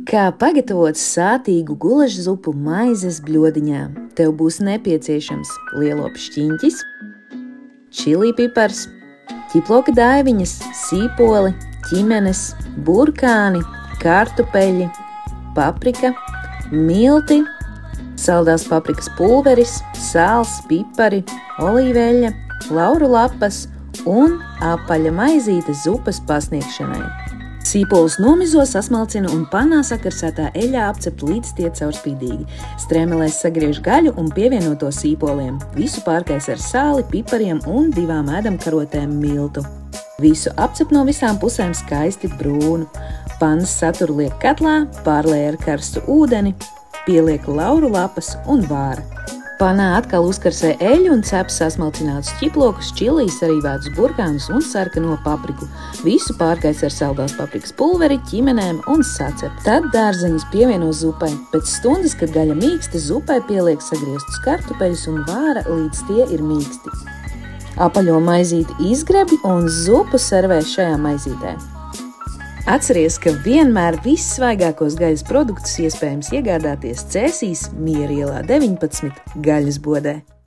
Kā pagatavot sātīgu gulažu zupu maizes bļodiņā? Tev būs nepieciešams lielops šķiņķis, čili pipars, ķiploka daiviņas, sīpoli, ķimenes, burkāni, kartupeļi, paprika, milti, saldās paprikas pulveris, sāls, pipari, olīveļļa, lauru lapas un apaļa maizīte zupas pasniegšanai. Sīpolus nomizo, sasmalcina un pannā sakarsētā eļļā apcep līdz tie caurspīdīgi. Strēmelēs sagriež gaļu un pievieno to sīpoliem. Visu pārkais ar sāli, pipariem un 2 ēdamkarotēm miltu. Visu apcep no visām pusēm skaisti brūnu. Pannas saturu liek katlā, pārlej ar karstu ūdeni, pieliek lauru lapas un vāra. Panā atkal uzkarsē eļļu un cep sasmalcinātus ķiplokus, čilijas, sarīvētus burkānus un sarkano papriku. Visu pārkais ar saldās paprikas pulveri, ķimenēm un sacep. Tad dārzeņus pievieno zupai. Pēc stundas, kad gaļa mīksta, zupai pieliek sagrieztus kartupeļus un vāra, līdz tie ir mīksti. Apaļo maizīti izgrebi un zupu servē šajā maizītē. Atceries, ka vienmēr vissvaigākos gaļas produktus iespējams iegādāties Cēsīs Miera ielā 19 gaļas bodē.